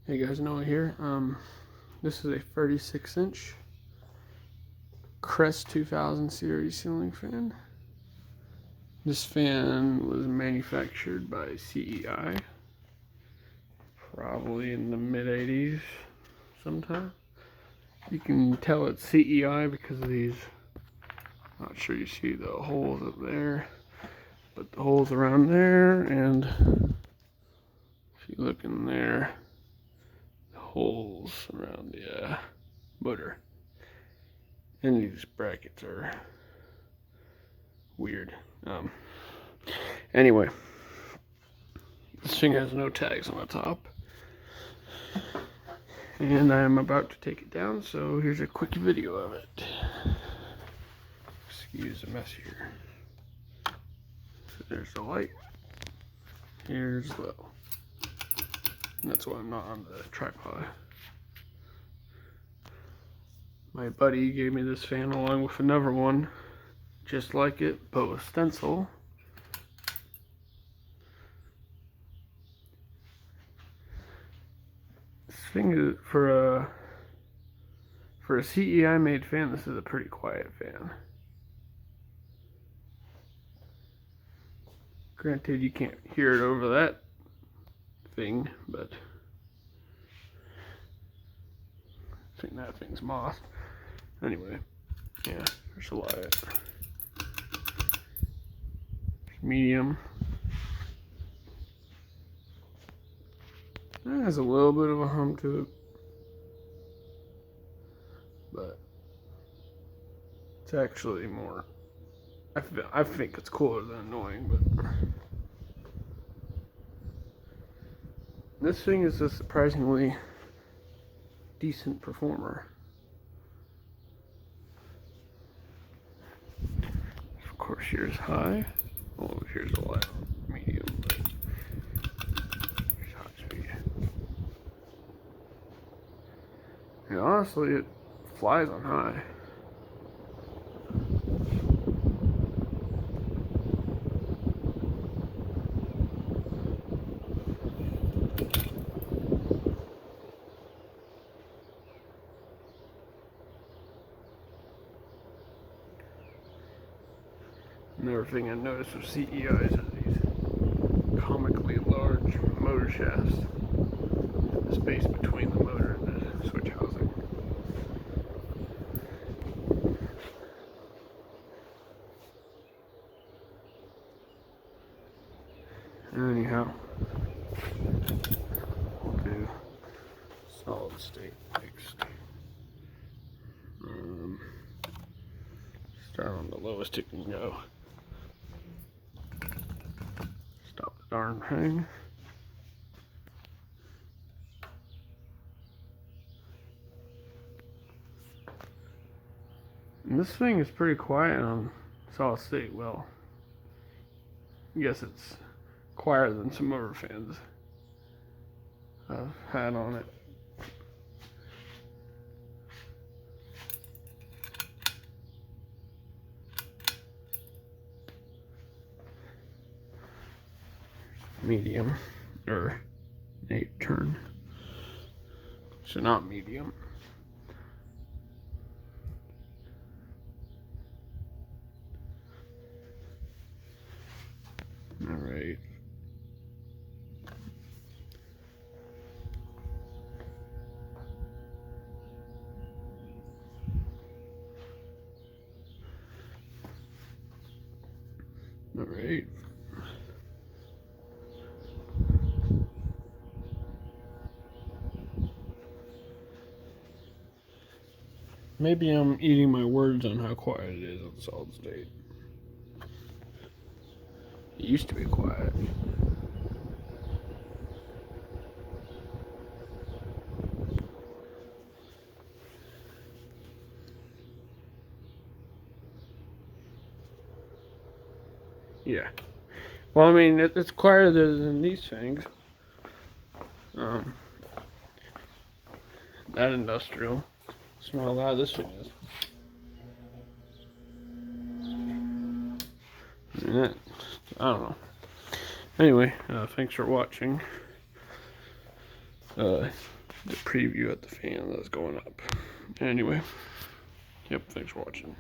Hey guys, Noah here. This is a 36-inch Crest 2000 series ceiling fan. This fan was manufactured by CEI, probably in the mid-80s sometime. You can tell it's CEI because of these, not sure you see the holes up there, but the holes around there, and if you look in there, holes around the motor. And these brackets are weird. Anyway, this thing has no tags on the top. And I'm about to take it down, so here's a quick video of it. Excuse the mess here. So there's the light. Here's low. That's why I'm not on the tripod. My buddy gave me this fan along with another one, just like it, but with stencil. This thing is for a CEI made fan. This is a pretty quiet fan. Granted, you can't hear it over that thing, but I think that thing's moss. Anyway, yeah, there's a light. Medium. It has a little bit of a hum to it, but it's actually more, I think it's cooler than annoying, but this thing is a surprisingly decent performer. Of course, here's high. Oh, here's a light, medium. Here's hot speed. And honestly, it flies on high. Another thing I noticed with CEIs is these comically large motor shafts. The space between the motor and the switch housing. Anyhow, we'll do solid state next. Start on the lowest it can go. Stop the darn thing. And this thing is pretty quiet on solid state. Well, I guess it's quieter than some other fans I've had on it. Medium, or 8 turn. So not medium. All right. All right. Maybe I'm eating my words on how quiet it is on solid state. It used to be quiet. Yeah. Well, I mean, it's quieter than these things. That industrial. Smell how loud this thing is. And I don't know. Anyway, thanks for watching. the preview at the fan that's going up. Anyway, yep, thanks for watching.